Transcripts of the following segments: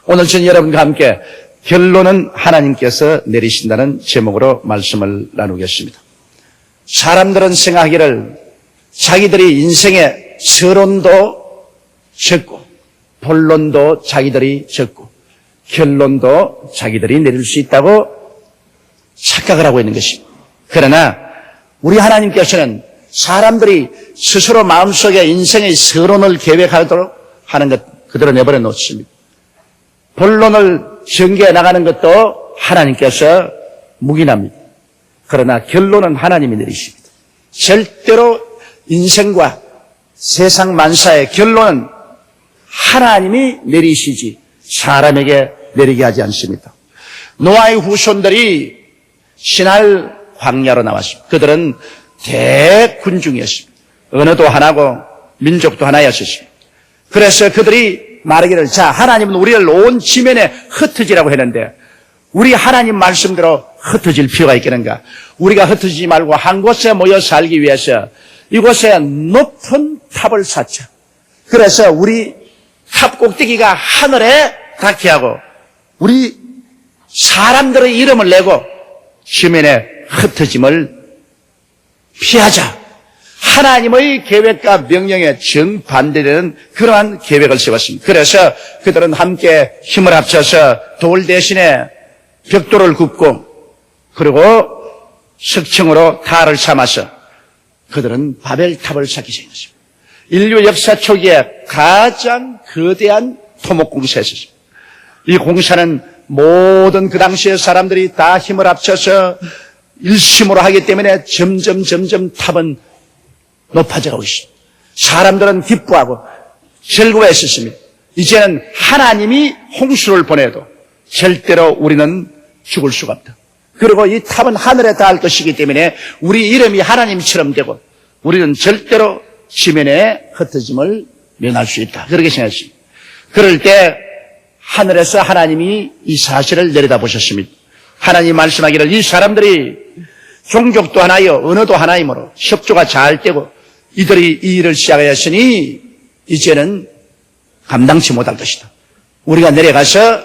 오늘 저는 여러분과 함께 결론은 하나님께서 내리신다는 제목으로 말씀을 나누겠습니다. 사람들은 생각하기를 자기들이 인생의 서론도 적고 본론도 자기들이 적고 결론도 자기들이 내릴 수 있다고 착각을 하고 있는 것입니다. 그러나 우리 하나님께서는 사람들이 스스로 마음속에 인생의 서론을 계획하도록 하는 것 그대로 내버려 놓습니다. 본론을 전개해 나가는 것도 하나님께서 묵인합니다. 그러나 결론은 하나님이 내리십니다. 절대로 인생과 세상 만사의 결론은 하나님이 내리시지 사람에게 내리게 하지 않습니다. 노아의 후손들이 신할 광야로 나왔습니다. 그들은 대군중이었습니다. 언어도 하나고 민족도 하나였습니다. 그래서 그들이 말하기를 자 하나님은 우리를 온 지면에 흩어지라고 했는데 우리 하나님 말씀대로 흩어질 필요가 있겠는가? 우리가 흩어지지 말고 한 곳에 모여 살기 위해서 이곳에 높은 탑을 쌓자. 그래서 우리 탑 꼭대기가 하늘에 닿게 하고 우리 사람들의 이름을 내고 지면에 흩어짐을 피하자. 하나님의 계획과 명령에 정반대되는 그러한 계획을 세웠습니다. 그래서 그들은 함께 힘을 합쳐서 돌 대신에 벽돌을 굽고 그리고 석청으로 탈을 삼아서 그들은 바벨탑을 쌓기 시작했습니다. 인류 역사 초기에 가장 거대한 토목 공사였습니다. 이 공사는 모든 그 당시의 사람들이 다 힘을 합쳐서 일심으로 하기 때문에 점점 탑은 높아져가고 있습니다. 사람들은 기뻐하고 즐거워했었습니다. 이제는 하나님이 홍수를 보내도 절대로 우리는 죽을 수가 없다. 그리고 이 탑은 하늘에 닿을 것이기 때문에 우리 이름이 하나님처럼 되고 우리는 절대로 지면에 흩어짐을 면할 수 있다. 그렇게 생각했습니다. 그럴 때 하늘에서 하나님이 이 사실을 내려다보셨습니다. 하나님 말씀하기를 이 사람들이 종족도 하나요 언어도 하나이므로 협조가 잘 되고 이들이 이 일을 시작하였으니 이제는 감당치 못할 것이다. 우리가 내려가서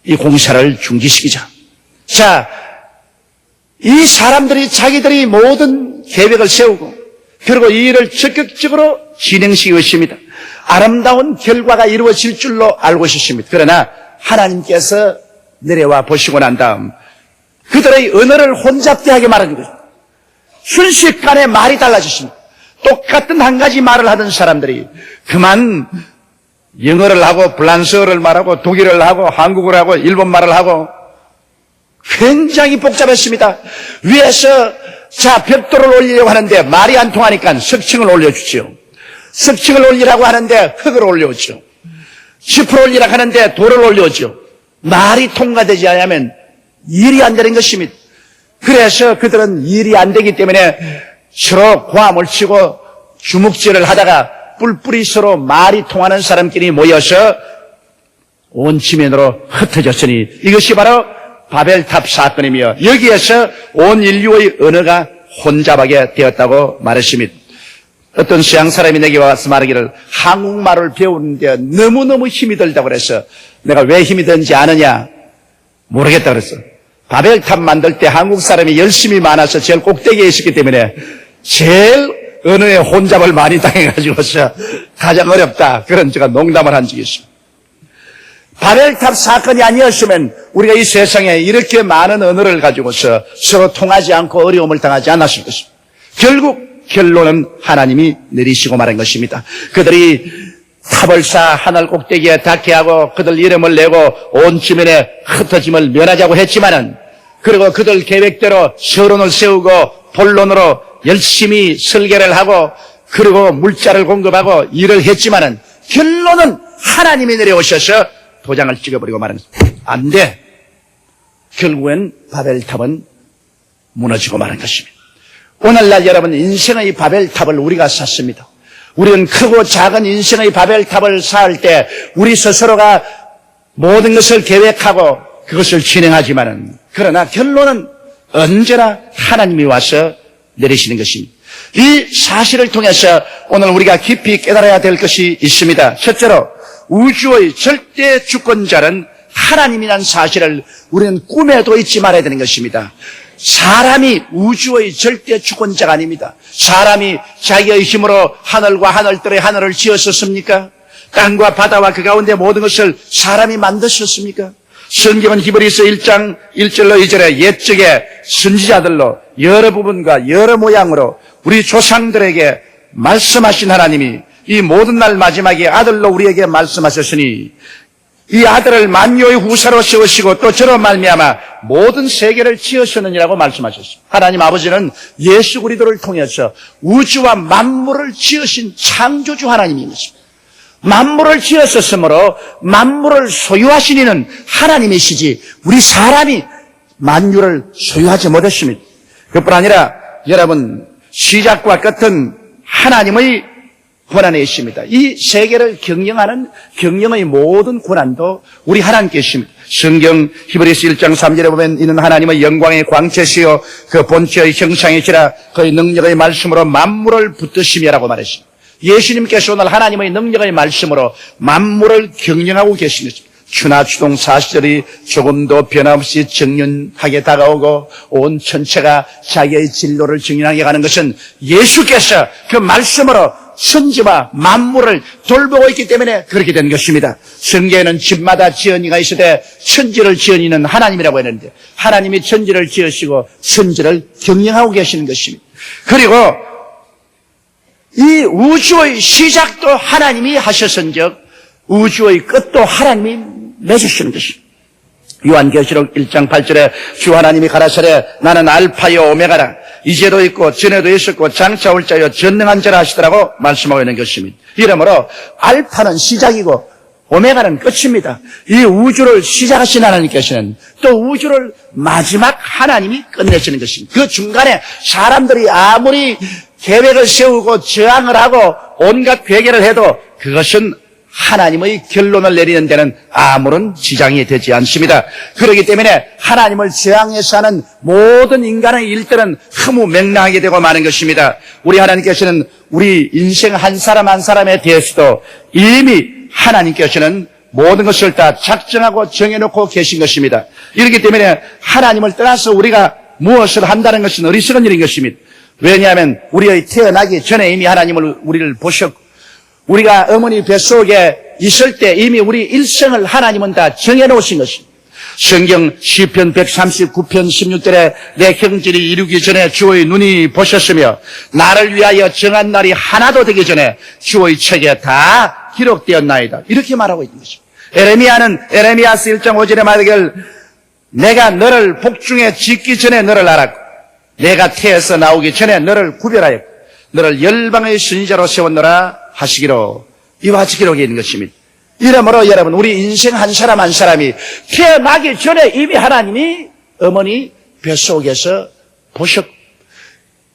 이 공사를 중지시키자. 자, 이 사람들이 자기들이 모든 계획을 세우고 그리고 이 일을 적극적으로 진행시키고 있습니다. 아름다운 결과가 이루어질 줄로 알고 있습니다. 그러나 하나님께서 내려와 보시고 난 다음 그들의 언어를 혼잡되게 말하는 거죠. 순식간에 말이 달라졌습니다. 똑같은 한 가지 말을 하던 사람들이 그만 영어를 하고 프랑스어를 말하고 독일어를 하고 한국어를 하고 일본말을 하고 굉장히 복잡했습니다. 위에서 자 벽돌을 올리려고 하는데 말이 안 통하니까 석층을 올려주죠. 석층을 올리라고 하는데 흙을 올려오죠. 짚을 올리라고 하는데 돌을 올려오죠. 말이 통과되지 않으면 일이 안 되는 것입니다. 그래서 그들은 일이 안 되기 때문에 서로 고함을 치고 주먹질을 하다가 뿔뿔이 서로 말이 통하는 사람끼리 모여서 온 지면으로 흩어졌으니 이것이 바로 바벨탑 사건이며 여기에서 온 인류의 언어가 혼잡하게 되었다고 말했습니다. 어떤 서양 사람이 내게 와서 말하기를 한국말을 배우는데 너무너무 힘이 들다고 그래서 내가 왜 힘이 드는지 아느냐? 모르겠다 그랬어. 바벨탑 만들 때 한국 사람이 열심히 많아서 제일 꼭대기에 있었기 때문에 제일 언어의 혼잡을 많이 당해가지고서 가장 어렵다. 그런 제가 농담을 한 적이 있습니다. 바벨탑 사건이 아니었으면 우리가 이 세상에 이렇게 많은 언어를 가지고서 서로 통하지 않고 어려움을 당하지 않았을 것입니다. 결국 결론은 하나님이 내리시고 말한 것입니다. 그들이 탑을 쌓아 하늘 꼭대기에 닿게 하고 그들 이름을 내고 온 지면에 흩어짐을 면하자고 했지만은 그리고 그들 계획대로 서론을 세우고 본론으로 열심히 설계를 하고 그리고 물자를 공급하고 일을 했지만은 결론은 하나님이 내려오셔서 도장을 찍어버리고 말하는 것입니다. 안 돼. 결국엔 바벨탑은 무너지고 마는 것입니다. 오늘날 여러분 인생의 바벨탑을 우리가 쌓습니다. 우리는 크고 작은 인생의 바벨탑을 쌓을 때 우리 스스로가 모든 것을 계획하고 그것을 진행하지만은 그러나 결론은 언제나 하나님이 와서 내리시는 것입니다. 이 사실을 통해서 오늘 우리가 깊이 깨달아야 될 것이 있습니다. 첫째로 우주의 절대 주권자는 하나님이라는 사실을 우리는 꿈에도 잊지 말아야 되는 것입니다. 사람이 우주의 절대 주권자가 아닙니다. 사람이 자기의 힘으로 하늘과 하늘들의 하늘을 지었었습니까? 땅과 바다와 그 가운데 모든 것을 사람이 만드셨습니까? 성경은 히브리서 1장 1절로 2절에 옛적에 선지자들로 여러 부분과 여러 모양으로 우리 조상들에게 말씀하신 하나님이 이 모든 날 마지막에 아들로 우리에게 말씀하셨으니 이 아들을 만유의 후사로 세우시고 또 저로 말미암아 모든 세계를 지으셨느니라고 말씀하셨습니다. 하나님 아버지는 예수 그리스도를 통해서 우주와 만물을 지으신 창조주 하나님인 것입니다. 만물을 지었었으므로 만물을 소유하신 이는 하나님이시지 우리 사람이 만유를 소유하지 못했습니다. 그뿐 아니라 여러분 시작과 끝은 하나님의 권한에 있습니다. 이 세계를 경영하는 경영의 모든 권한도 우리 하나님께 있습니다. 성경 히브리서 1장 3절에 보면 이는 하나님의 영광의 광채시요 그 본체의 형상이시라 그의 능력의 말씀으로 만물을 붙드심이라고 말했습니다. 예수님께서 오늘 하나님의 능력의 말씀으로 만물을 경영하고 계신 것입니다. 추나 추동 사시절이 조금도 변함없이 정연하게 다가오고 온 천체가 자기의 진로를 정연하게 가는 것은 예수께서 그 말씀으로 천지와 만물을 돌보고 있기 때문에 그렇게 된 것입니다. 성경에는 집마다 지은이가 있으되 천지를 지은 이는 하나님이라고 했는데 하나님이 천지를 지으시고 천지를 경영하고 계시는 것입니다. 그리고 이 우주의 시작도 하나님이 하셨은즉 우주의 끝도 하나님이 맺으시는 것입니다. 요한계시록 1장 8절에 주 하나님이 가라사대 나는 알파요 오메가라 이제도 있고 전에도 있었고 장차 올 자요 전능한 자라 하시더라고 말씀하고 있는 것입니다. 이러므로 알파는 시작이고 오메가는 끝입니다. 이 우주를 시작하신 하나님께서는 또 우주를 마지막 하나님이 끝내시는 것입니다. 그 중간에 사람들이 아무리 계획을 세우고 저항을 하고 온갖 괴계를 해도 그것은 하나님의 결론을 내리는 데는 아무런 지장이 되지 않습니다. 그렇기 때문에 하나님을 저항해서 하는 모든 인간의 일들은 흐무맹랑하게 되고 마는 것입니다. 우리 하나님께서는 우리 인생 한 사람 한 사람에 대해서도 이미 하나님께서는 모든 것을 다 작정하고 정해놓고 계신 것입니다. 이렇기 때문에 하나님을 떠나서 우리가 무엇을 한다는 것은 어리석은 일인 것입니다. 왜냐하면 우리의 태어나기 전에 이미 하나님을 우리를 보셨고 우리가 어머니 뱃속에 있을 때 이미 우리 일생을 하나님은 다 정해놓으신 것입니다. 성경 시편 139편 16절에 내 형질이 이루기 전에 주의 눈이 보셨으며 나를 위하여 정한 날이 하나도 되기 전에 주의 책에 다 기록되었나이다. 이렇게 말하고 있는 것입니다. 에레미야는 에레미야서 1장 5절에 말하길 내가 너를 복중에 짓기 전에 너를 알았고 내가 태에서 나오기 전에 너를 구별하였고 너를 열방의 선지자로 세웠노라 하시기로 이와 같이 기록이 있는 것입니다. 이러므로 여러분 우리 인생 한 사람 한 사람이 태어나기 전에 이미 하나님이 어머니 뱃속에서 보셨고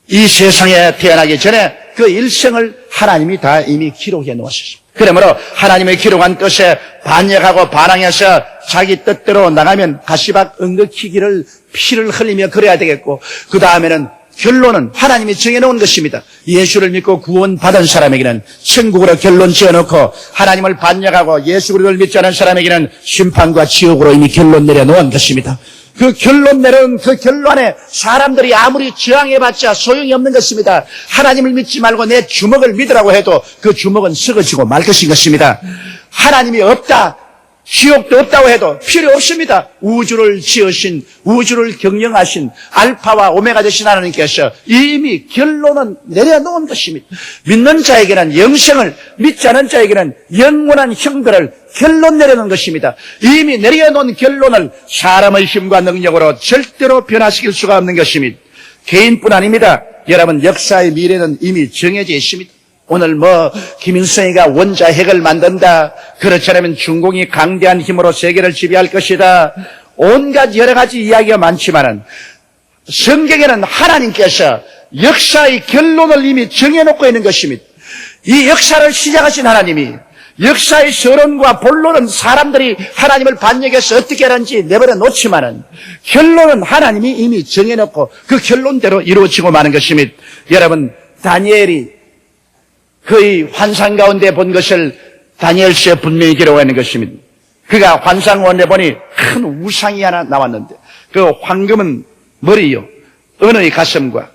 이 세상에 태어나기 전에 그 일생을 하나님이 다 이미 기록해 놓으셨습니다. 그러므로 하나님의 기록한 뜻에 반역하고 반항해서 자기 뜻대로 나가면 가시밭 엉거키기를 피를 흘리며 그래야 되겠고 그 다음에는 결론은 하나님이 정해놓은 것입니다. 예수를 믿고 구원받은 사람에게는 천국으로 결론 지어놓고 하나님을 반역하고 예수 그리스도를 믿지 않은 사람에게는 심판과 지옥으로 이미 결론 내려놓은 것입니다. 그 결론 내려온 그 결론에 사람들이 아무리 저항해봤자 소용이 없는 것입니다. 하나님을 믿지 말고 내 주먹을 믿으라고 해도 그 주먹은 썩어지고 말 것인 것입니다. 하나님이 없다. 지옥도 없다고 해도 필요 없습니다. 우주를 지으신, 우주를 경영하신 알파와 오메가 되신 하나님께서 이미 결론은 내려놓은 것입니다. 믿는 자에게는 영생을, 믿지 않은 자에게는 영원한 형벌을 결론 내려놓은 것입니다. 이미 내려놓은 결론을 사람의 힘과 능력으로 절대로 변화시킬 수가 없는 것입니다. 개인뿐 아닙니다. 여러분 역사의 미래는 이미 정해져 있습니다. 오늘 김일성이가 원자핵을 만든다. 그렇지 않으면 중공이 강대한 힘으로 세계를 지배할 것이다. 온갖 여러 가지 이야기가 많지만은 성경에는 하나님께서 역사의 결론을 이미 정해놓고 있는 것입니다. 이 역사를 시작하신 하나님이 역사의 서론과 본론은 사람들이 하나님을 반역해서 어떻게 하는지 내버려 놓지만은 결론은 하나님이 이미 정해놓고 그 결론대로 이루어지고 마는 것입니다. 여러분 다니엘이 그의 환상 가운데 본 것을 다니엘서에 분명히 기록하고 있는 것입니다. 그가 환상원에 보니 큰 우상이 하나 나왔는데 그 황금은 머리요, 은의 가슴과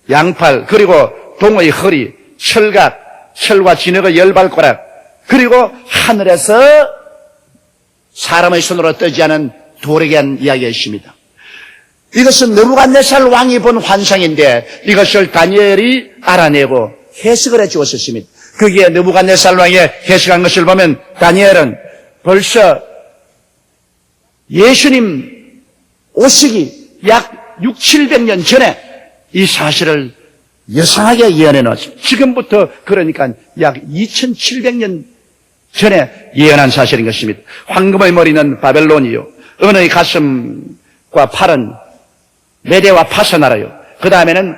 양팔, 그리고 동의 허리, 철과 진흙의 열발가락, 그리고 하늘에서 사람의 손으로 뜨지 않은 돌에게 한 이야기가 있습니다. 이것은 느부갓네살 왕이 본 환상인데 이것을 다니엘이 알아내고 해석을 해주었습니다. 거기에 느부갓네살 왕이 해석한 것을 보면 다니엘은 벌써 예수님 오시기 약 600~700년 전에 이 사실을 여상하게 예언해 놓았습니다. 지금부터 그러니까 약 2700년 전에 예언한 사실인 것입니다. 황금의 머리는 바벨론이요, 은의 가슴과 팔은 메대와 파서 나라요, 그 다음에는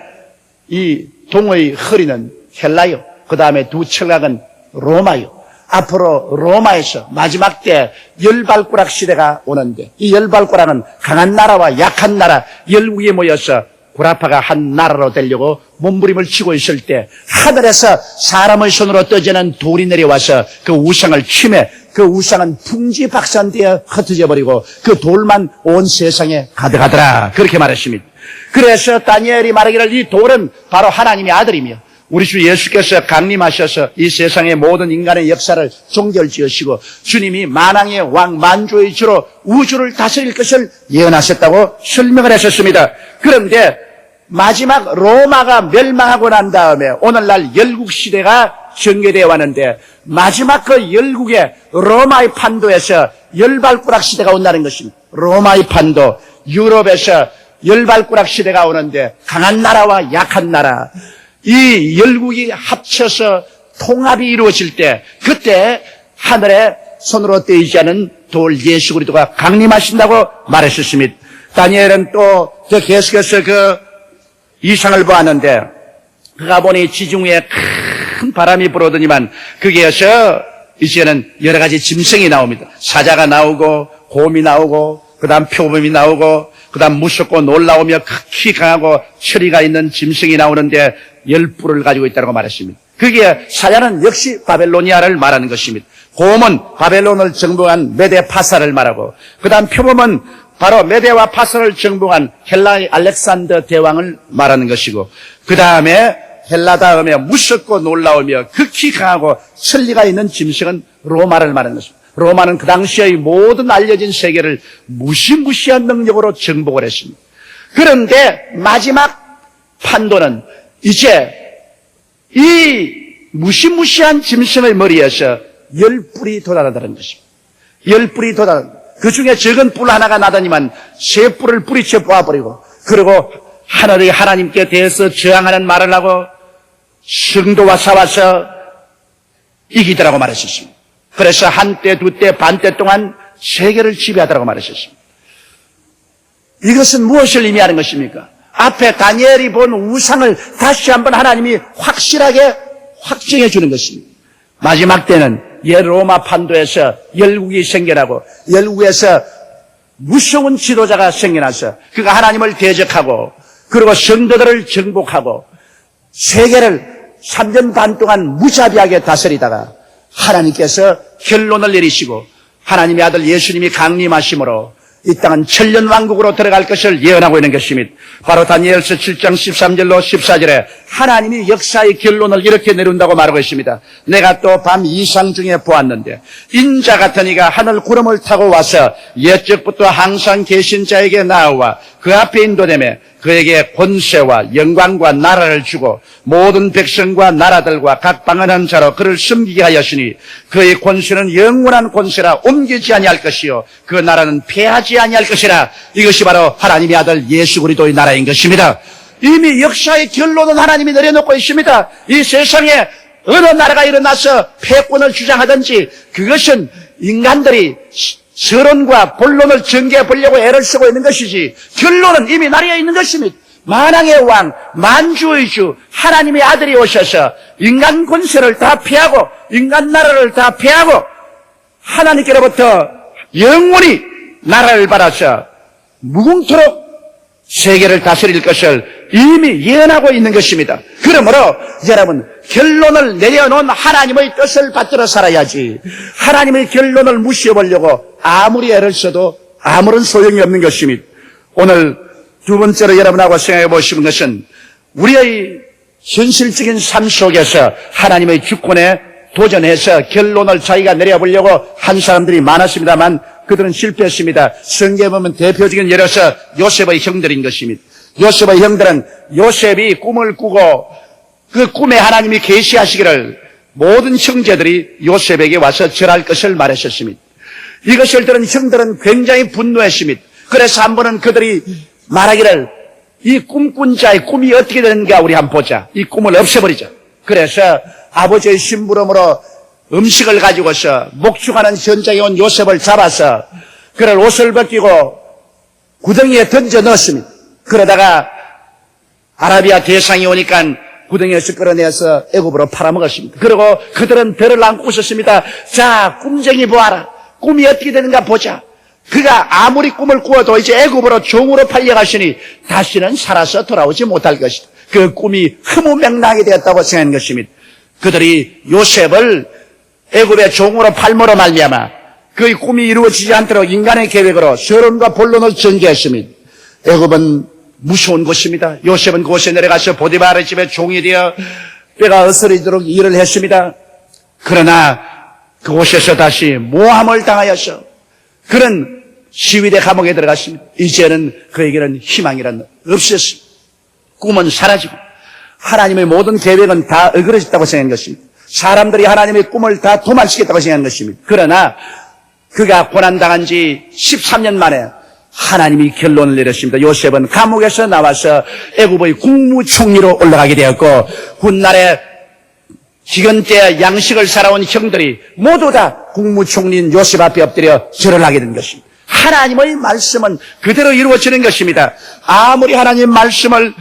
이 동의 허리는 헬라요, 그 다음에 두 철각은 로마요. 앞으로 로마에서 마지막 때 열발가락 시대가 오는데 이 열발가락은 강한 나라와 약한 나라 열국이 모여서 구라파가 한 나라로 되려고 몸부림을 치고 있을 때 하늘에서 사람의 손으로 떠지는 돌이 내려와서 그 우상을 침해 그 우상은 풍지박산되어 흩어져 버리고 그 돌만 온 세상에 가득하더라, 그렇게 말했습니다. 그래서 다니엘이 말하기를 이 돌은 바로 하나님의 아들이며 우리 주 예수께서 강림하셔서 이 세상의 모든 인간의 역사를 종결지으시고 주님이 만왕의 왕 만주의 주로 우주를 다스릴 것을 예언하셨다고 설명을 했었습니다. 그런데 마지막 로마가 멸망하고 난 다음에 오늘날 열국시대가 전개되어 왔는데 마지막 그 열국의 로마의 판도에서 열발가락 시대가 온다는 것입니다. 로마의 판도, 유럽에서 열발가락 시대가 오는데 강한 나라와 약한 나라, 이 열국이 합쳐서 통합이 이루어질 때 그때 하늘에 손으로 떼이지 않은 돌 예수 그리스도가 강림하신다고 말했었습니다. 다니엘은 또 계속해서 그 이상을 보았는데 그가 보니 지중 위에 큰 바람이 불어오더니만 거기에서 이제는 여러 가지 짐승이 나옵니다. 사자가 나오고 곰이 나오고 그 다음 표범이 나오고 그 다음 무섭고 놀라우며 극히 강하고 철이가 있는 짐승이 나오는데 10뿔을 가지고 있다고 말했습니다. 거기에 사자는 역시 바벨로니아를 말하는 것입니다. 곰은 바벨론을 정복한 메데 파사를 말하고 그 다음 표범은 바로 메데와 파사를 정복한 헬라의 알렉산더 대왕을 말하는 것이고 그 다음에 헬라 다음에 무섭고 놀라우며 극히 강하고 천리가 있는 짐승은 로마를 말하는 것입니다. 로마는 그 당시의 모든 알려진 세계를 무시무시한 능력으로 정복을 했습니다. 그런데 마지막 판도는 이제 이 무시무시한 짐승의 머리에서 10뿔이 돋아나다는 것입니다. 10뿔이 돋아나, 그 중에 적은 뿔 하나가 나더니만 3뿔을 뿌리쳐 뽑아버리고 그리고 하늘의 하나님께 대해서 저항하는 말을 하고 성도와 싸워서 이기더라고 말했었습니다. 그래서 한때, 두때, 반때 동안 세계를 지배하더라고 말했었습니다. 이것은 무엇을 의미하는 것입니까? 앞에 다니엘이 본 우상을 다시 한번 하나님이 확실하게 확정해 주는 것입니다. 마지막 때는 로마 판도에서 열국이 생겨나고 열국에서 무서운 지도자가 생겨나서 그가 하나님을 대적하고 그리고 성도들을 정복하고 세계를 3년 반 동안 무자비하게 다스리다가 하나님께서 결론을 내리시고 하나님의 아들 예수님이 강림하심으로 이 땅은 천년왕국으로 들어갈 것을 예언하고 있는 것입니다. 바로 다니엘서 7장 13절로 14절에 하나님이 역사의 결론을 이렇게 내린다고 말하고 있습니다. 내가 또 밤 이상 중에 보았는데 인자 같은 이가 하늘 구름을 타고 와서 옛적부터 항상 계신 자에게 나와 그 앞에 인도되며 그에게 권세와 영광과 나라를 주고 모든 백성과 나라들과 각 방언한 자로 그를 섬기게 하였으니 그의 권세는 영원한 권세라 옮기지 아니할 것이요 그 나라는 패하지 아니할 것이라. 이것이 바로 하나님의 아들 예수 그리스도의 나라인 것입니다. 이미 역사의 결론은 하나님이 내려놓고 있습니다. 이 세상에 어느 나라가 일어나서 패권을 주장하든지 그것은 인간들이 서론과 본론을 전개해 보려고 애를 쓰고 있는 것이지 결론은 이미 나라에 있는 것입니다. 만왕의 왕, 만주의 주, 하나님의 아들이 오셔서 인간 권세를 다 패하고 인간 나라를 다 패하고 하나님께로부터 영원히 나라를 받아서 무궁토록 세계를 다스릴 것을 이미 예언하고 있는 것입니다. 그러므로 여러분, 결론을 내려놓은 하나님의 뜻을 받들어 살아야지, 하나님의 결론을 무시해보려고 아무리 애를 써도 아무런 소용이 없는 것입니다. 오늘 두 번째로 여러분하고 생각해 보시는 것은 우리의 현실적인 삶 속에서 하나님의 주권에 도전해서 결론을 자기가 내려보려고 한 사람들이 많았습니다만 그들은 실패했습니다. 성경에 보면 대표적인 예로서 요셉의 형들인 것입니다. 요셉의 형들은 요셉이 꿈을 꾸고 그 꿈에 하나님이 계시하시기를 모든 형제들이 요셉에게 와서 절할 것을 말하셨습니다. 이것을 들은 형들은 굉장히 분노했습니다. 그래서 한 번은 그들이 말하기를 이 꿈꾼 자의 꿈이 어떻게 되는가 우리 한번 보자. 이 꿈을 없애버리자. 그래서 아버지의 심부름으로 음식을 가지고서 목축하는 현장에 온 요셉을 잡아서 그를 옷을 벗기고 구덩이에 던져 넣었습니다. 그러다가 아라비아 대상이 오니까 구덩이에서 끌어내서 애굽으로 팔아먹었습니다. 그리고 그들은 배를 안고 있었습니다. 자, 꿈쟁이 보아라. 꿈이 어떻게 되는가 보자. 그가 아무리 꿈을 꾸어도 이제 애굽으로 종으로 팔려가시니 다시는 살아서 돌아오지 못할 것이다. 그 꿈이 흐무맹랑하게 되었다고 생각하는 것입니다. 그들이 요셉을 애굽의 종으로 팔므로 말미암아 그 꿈이 이루어지지 않도록 인간의 계획으로 서론과 본론을 전개했습니다. 애굽은 무서운 곳입니다. 요셉은 그곳에 내려가서 보디바르의 집에 종이 되어 뼈가 으스러지도록 일을 했습니다. 그러나 그곳에서 다시 모함을 당하여서 그는 시위대 감옥에 들어갔습니다. 이제는 그에게는 희망이란 없었습니다. 꿈은 사라지고 하나님의 모든 계획은 다 어그러졌다고 생각한 것입니다. 사람들이 하나님의 꿈을 다 도말시켰다고 생각한 것입니다. 그러나 그가 고난당한 지 13년 만에 하나님이 결론을 내렸습니다. 요셉은 감옥에서 나와서 애굽의 국무총리로 올라가게 되었고 훗날에 기근때 양식을 살아온 형들이 모두 다 국무총리인 요셉 앞에 엎드려 절을 하게 된 것입니다. 하나님의 말씀은 그대로 이루어지는 것입니다. 아무리 하나님의 말씀을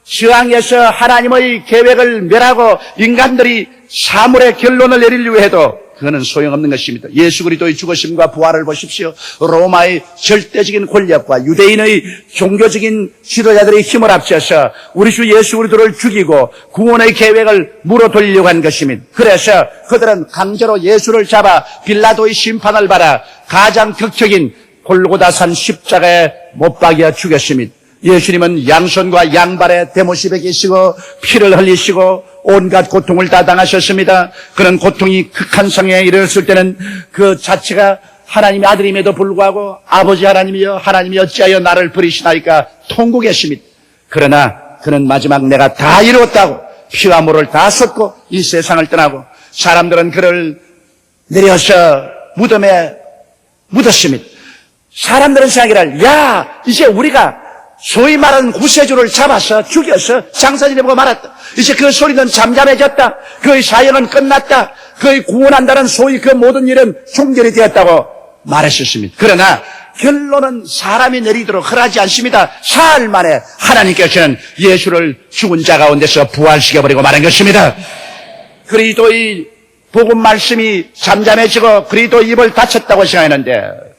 저항해서 하나님의 계획을 멸하고 인간들이 사물의 결론을 내리려고 해도 그거는 소용없는 것입니다. 예수 그리스도의 죽으심과 부활을 보십시오. 로마의 절대적인 권력과 유대인의 종교적인 지도자들의 힘을 합쳐서 우리 주 예수 그리스도를 죽이고 구원의 계획을 물어돌리려고 한 것입니다. 그래서 그들은 강제로 예수를 잡아 빌라도의 심판을 받아 가장 극적인 골고다산 십자가에 못 박여 죽였습니다. 예수님은 양손과 양발에 대못이 베기시고 피를 흘리시고 온갖 고통을 다 당하셨습니다. 그런 고통이 극한 상황에 이르렀을 때는 그 자체가 하나님의 아들임에도 불구하고 아버지 하나님이여 하나님이 어찌하여 나를 버리시나이까 통곡했습니다. 그러나 그는 마지막 내가 다 이루었다고 피와 물을 다 쏟고 이 세상을 떠나고 사람들은 그를 내려서 무덤에 묻었습니다. 사람들은 생각하기를 야 이제 우리가 소위 말하는 구세주를 잡아서 죽여서 장사지내보고 말았다. 이제 그 소리는 잠잠해졌다. 그의 사역은 끝났다. 그의 구원한다는 소위 그 모든 일은 종결이 되었다고 말했었습니다. 그러나 결론은 사람이 내리도록 허락하지 않습니다. 사흘 만에 하나님께서는 예수를 죽은 자 가운데서 부활시켜버리고 말한 것입니다. 그리스도의 복음 말씀이 잠잠해지고 그리스도 입을 닫혔다고 생각했는데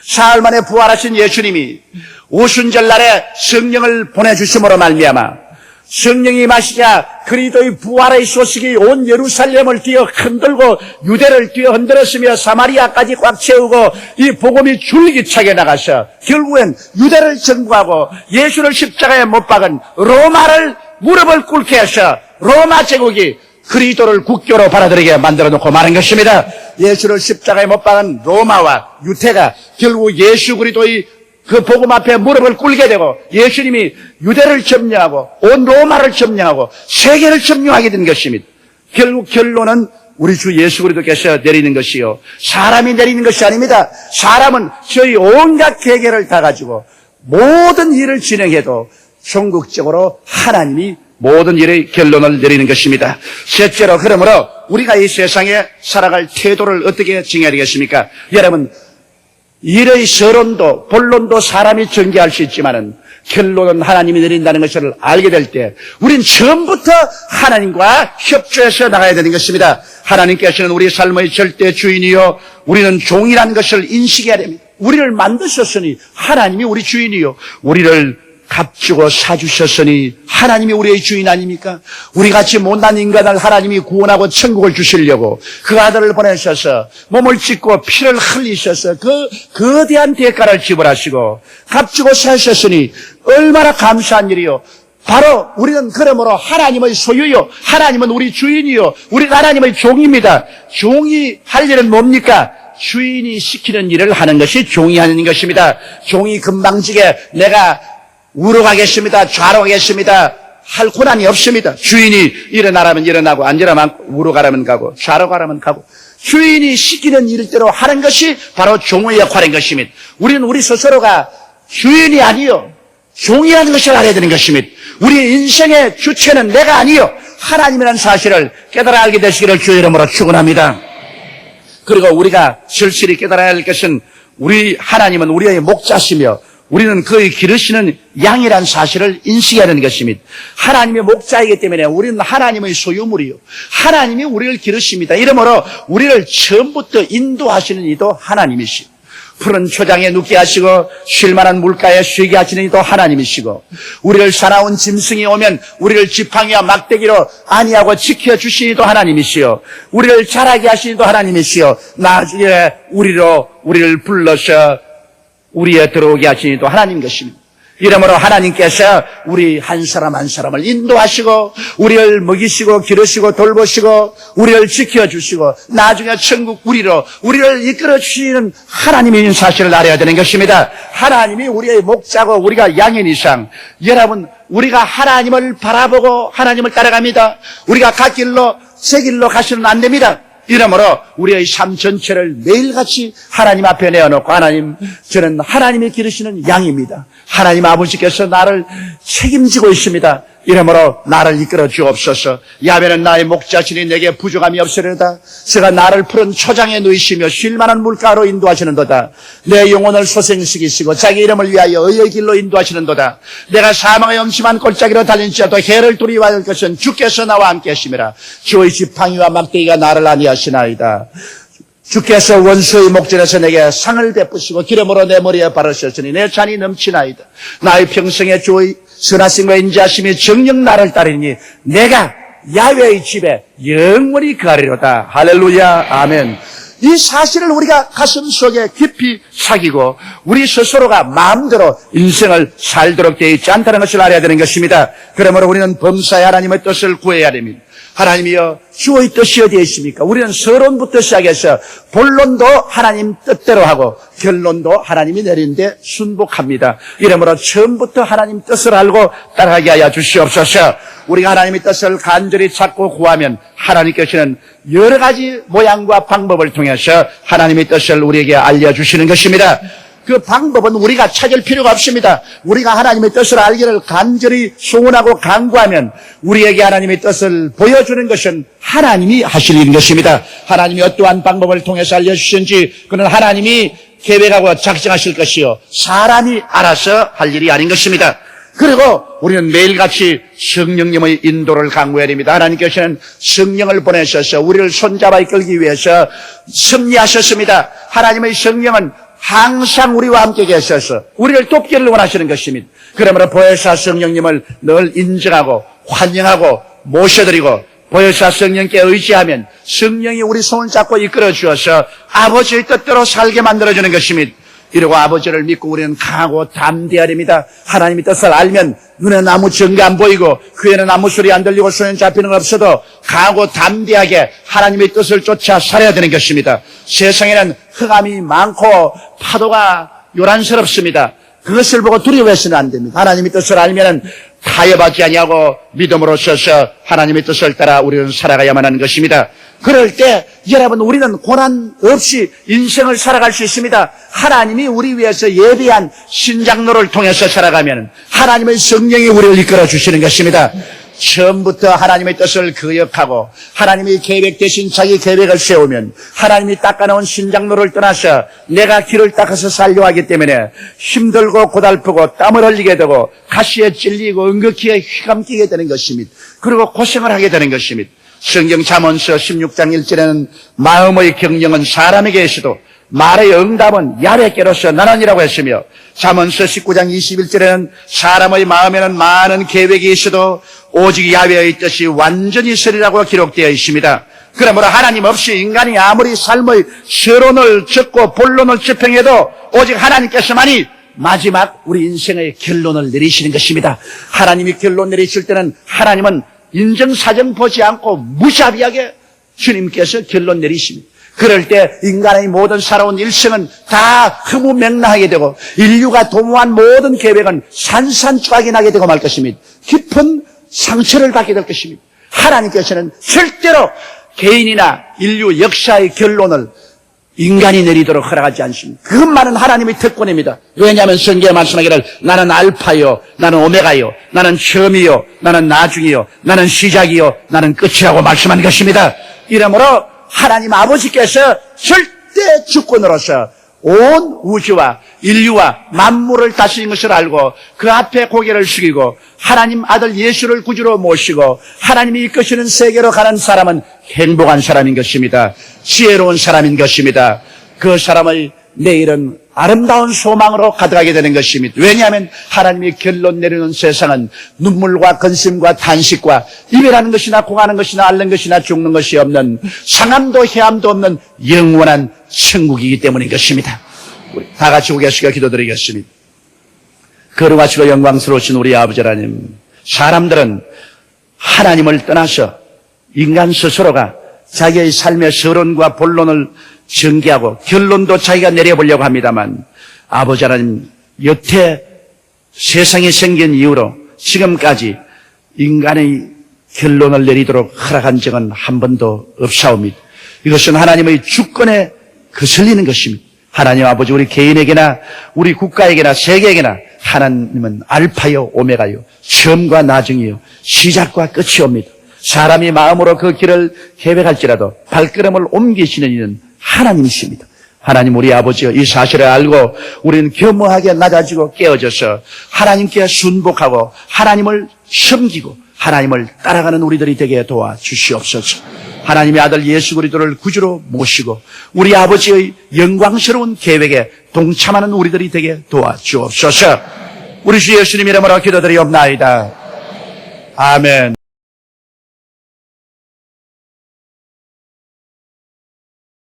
사흘 만에 부활하신 예수님이 오순절날에 성령을 보내주심으로 말미암아 성령이 마시자 그리스도의 부활의 소식이 온 예루살렘을 뛰어 흔들고 유대를 뛰어 흔들었으며 사마리아까지 꽉 채우고 이 복음이 줄기차게 나가서 결국엔 유대를 정부하고 예수를 십자가에 못 박은 로마를 무릎을 꿇게 해서 로마 제국이 그리스도를 국교로 받아들이게 만들어 놓고 말한 것입니다. 예수를 십자가에 못 박은 로마와 유태가 결국 예수 그리스도의 그 복음 앞에 무릎을 꿇게 되고 예수님이 유대를 점령하고 온 로마를 점령하고 세계를 점령하게 된 것입니다. 결국 결론은 우리 주 예수 그리스도께서 내리는 것이요 사람이 내리는 것이 아닙니다. 사람은 저희 온갖 계획을 다 가지고 모든 일을 진행해도 종국적으로 하나님이 모든 일의 결론을 내리는 것입니다. 셋째로 그러므로 우리가 이 세상에 살아갈 태도를 어떻게 정해야 되겠습니까? 여러분 일의 서론도 본론도 사람이 전개할 수 있지만은 결론은 하나님이 내린다는 것을 알게 될 때 우린 처음부터 하나님과 협조해서 나가야 되는 것입니다. 하나님께서는 우리 삶의 절대 주인이요 우리는 종이라는 것을 인식해야 됩니다. 우리를 만드셨으니 하나님이 우리 주인이요 우리를 값주고 사주셨으니 하나님이 우리의 주인 아닙니까? 우리같이 못난 인간을 하나님이 구원하고 천국을 주시려고 그 아들을 보내셔서 몸을 찢고 피를 흘리셔서 그 거대한 대가를 지불하시고 값주고 사주셨으니 얼마나 감사한 일이요. 바로 우리는 그러므로 하나님의 소유요, 하나님은 우리 주인이요, 우리는 하나님의 종입니다. 종이 할 일은 뭡니까? 주인이 시키는 일을 하는 것이 종이 하는 것입니다. 종이 금방지게 내가 우로 가겠습니다, 좌로 가겠습니다 할 권한이 없습니다. 주인이 일어나라면 일어나고 앉으라면 우로 가라면 가고 좌로 가라면 가고 주인이 시키는 일대로 하는 것이 바로 종의 역할인 것입니다. 우리는 우리 스스로가 주인이 아니요 종이 하는 것을 알아야 되는 것입니다. 우리 인생의 주체는 내가 아니요 하나님이라는 사실을 깨달아 알게 되시기를 주의 이름으로 축원합니다. 그리고 우리가 절실히 깨달아야 할 것은 우리 하나님은 우리의 목자시며 우리는 그의 기르시는 양이라는 사실을 인식해야 하는 것입니다. 하나님의 목자이기 때문에 우리는 하나님의 소유물이요 하나님이 우리를 기르십니다. 이러므로 우리를 처음부터 인도하시는 이도 하나님이시고 푸른 초장에 눕게 하시고 쉴만한 물가에 쉬게 하시는 이도 하나님이시고 우리를 사나운 짐승이 오면 우리를 지팡이와 막대기로 안위하고 지켜주시는 이도 하나님이시요 우리를 자라게 하시는 이도 하나님이시요 나중에 우리를 불러서 우리에 들어오게 하시는 이도 하나님 것입니다. 이러므로 하나님께서 우리 한 사람 한 사람을 인도하시고 우리를 먹이시고 기르시고 돌보시고 우리를 지켜주시고 나중에 천국 우리를 이끌어주시는 하나님인 사실을 알아야 되는 것입니다. 하나님이 우리의 목자고 우리가 양인 이상 여러분 우리가 하나님을 바라보고 하나님을 따라갑니다. 우리가 갓 길로 새 길로 가시면 안 됩니다. 이러므로 우리의 삶 전체를 매일같이 하나님 앞에 내어놓고 하나님 저는 하나님이 기르시는 양입니다. 하나님 아버지께서 나를 책임지고 있습니다. 이러므로 나를 이끌어 주옵소서. 야훼는 나의 목자시니 내게 부족함이 없으리로다. 제가 나를 푸른 초장에 누이시며 쉴만한 물가로 인도하시는도다. 내 영혼을 소생시키시고 자기 이름을 위하여 의의 길로 인도하시는도다. 내가 사망의 엄심한 골짜기로 달린지라도 해를 두려워할 것은 주께서 나와 함께 하심이라. 주의 지팡이와 막대기가 나를 안위하시나이다. 주께서 원수의 목전에서 내게 상을 베푸시고 기름으로 내 머리에 바르셨으니 내 잔이 넘치나이다. 나의 평생에 주의 선하심과 인자하심이 정녕 나를 따르니 내가 야훼의 집에 영원히 거하리로다. 할렐루야, 아멘. 이 사실을 우리가 가슴 속에 깊이 새기고 우리 스스로가 마음대로 인생을 살도록 되어 있지 않다는 것을 알아야 되는 것입니다. 그러므로 우리는 범사에 하나님의 뜻을 구해야 됩니다. 하나님이여 주의 뜻이 어디에 있습니까? 우리는 서론부터 시작해서 본론도 하나님 뜻대로 하고 결론도 하나님이 내린 데 순복합니다. 이러므로 처음부터 하나님 뜻을 알고 따라가게 하여 주시옵소서. 우리가 하나님의 뜻을 간절히 찾고 구하면 하나님께서는 여러 가지 모양과 방법을 통해서 하나님의 뜻을 우리에게 알려주시는 것입니다. 그 방법은 우리가 찾을 필요가 없습니다. 우리가 하나님의 뜻을 알기를 간절히 소원하고 간구하면 우리에게 하나님의 뜻을 보여주는 것은 하나님이 하실 일인 것입니다. 하나님이 어떠한 방법을 통해서 알려주시는지 그는 하나님이 계획하고 작정하실 것이요 사람이 알아서 할 일이 아닌 것입니다. 그리고 우리는 매일같이 성령님의 인도를 강구해야 됩니다. 하나님께서는 성령을 보내셔서 우리를 손잡아 이끌기 위해서 섭리하셨습니다. 하나님의 성령은 항상 우리와 함께 계셔서 우리를 돕기를 원하시는 것입니다. 그러므로 보혜사 성령님을 늘 인정하고 환영하고 모셔드리고 보혜사 성령께 의지하면 성령이 우리 손을 잡고 이끌어 주어서 아버지의 뜻대로 살게 만들어주는 것입니다. 이러고 아버지를 믿고 우리는 강하고 담대해야 됩니다. 하나님의 뜻을 알면 눈에는 아무 증거 안 보이고 귀에는 아무 소리 안 들리고 손에 잡히는 건 없어도 강하고 담대하게 하나님의 뜻을 쫓아 살아야 되는 것입니다. 세상에는 흑암이 많고 파도가 요란스럽습니다. 그것을 보고 두려워해서는 안 됩니다. 하나님의 뜻을 알면 타협하지 아니하고 믿음으로 서서 하나님의 뜻을 따라 우리는 살아가야만 하는 것입니다. 그럴 때 여러분 우리는 고난 없이 인생을 살아갈 수 있습니다. 하나님이 우리 위해서 예비한 신장로를 통해서 살아가면 하나님의 성령이 우리를 이끌어 주시는 것입니다. 처음부터 하나님의 뜻을 거역하고 하나님이 계획되신 자기 계획을 세우면 하나님이 닦아놓은 신장로를 떠나서 내가 길을 닦아서 살려고 하기 때문에 힘들고 고달프고 땀을 흘리게 되고 가시에 찔리고 은극히에 휘감기게 되는 것입니다. 그리고 고생을 하게 되는 것입니다. 성경 잠언서 16장 1절에는 마음의 경영은 사람에게 있어도 말의 응답은 야훼께로서 나는이라고 했으며 잠언서 19장 21절에는 사람의 마음에는 많은 계획이 있어도 오직 야훼의 뜻이 완전히 서리라고 기록되어 있습니다. 그러므로 하나님 없이 인간이 아무리 삶의 서론을 적고 본론을 집행해도 오직 하나님께서만이 마지막 우리 인생의 결론을 내리시는 것입니다. 하나님이 결론 내리실 때는 하나님은 인정사정 보지 않고 무자비하게 주님께서 결론 내리십니다. 그럴 때 인간의 모든 살아온 일생은 다 흐무맹랑하게 되고 인류가 도모한 모든 계획은 산산조각이 나게 되고 말 것입니다. 깊은 상처를 받게 될 것입니다. 하나님께서는 절대로 개인이나 인류 역사의 결론을 인간이 내리도록 허락하지 않습니다. 그것만은 하나님의 특권입니다. 왜냐하면 성경에 말씀하기를 나는 알파요, 나는 오메가요, 나는 처음이요, 나는 나중이요, 나는 시작이요, 나는 끝이라고 말씀한 것입니다. 이러므로 하나님 아버지께서 절대 주권으로서 온 우주와 인류와 만물을 다스린 것을 알고 그 앞에 고개를 숙이고 하나님 아들 예수를 구주로 모시고 하나님이 이끄시는 세계로 가는 사람은 행복한 사람인 것입니다. 지혜로운 사람인 것입니다. 그 사람의 내일은 아름다운 소망으로 가득하게 되는 것입니다. 왜냐하면 하나님이 결론 내리는 세상은 눈물과 근심과 탄식과 이별하는 것이나 공하는 것이나 앓는 것이나 죽는 것이 없는 상함도 해함도 없는 영원한 천국이기 때문인 것입니다. 우리 다 같이 고개숙여 기도드리겠습니다. 거룩하시고 영광스러우신 우리 아버지 하나님, 사람들은 하나님을 떠나서 인간 스스로가 자기의 삶의 서론과 본론을 전개하고 결론도 자기가 내려보려고 합니다만 아버지 하나님, 여태 세상이 생긴 이후로 지금까지 인간의 결론을 내리도록 허락한 적은 한 번도 없사옵니다. 이것은 하나님의 주권에 거슬리는 것입니다. 하나님 아버지, 우리 개인에게나 우리 국가에게나 세계에게나 하나님은 알파요 오메가요, 처음과 나중이요, 시작과 끝이옵니다. 사람이 마음으로 그 길을 계획할지라도 발걸음을 옮기시는 이는 하나님이십니다. 하나님, 우리 아버지여, 이 사실을 알고 우리는 겸허하게 낮아지고 깨어져서 하나님께 순복하고 하나님을 섬기고 하나님을 따라가는 우리들이 되게 도와주시옵소서. 하나님의 아들 예수 그리스도를 구주로 모시고 우리 아버지의 영광스러운 계획에 동참하는 우리들이 되게 도와주옵소서. 우리 주 예수님 이름으로 기도드리옵나이다. 아멘.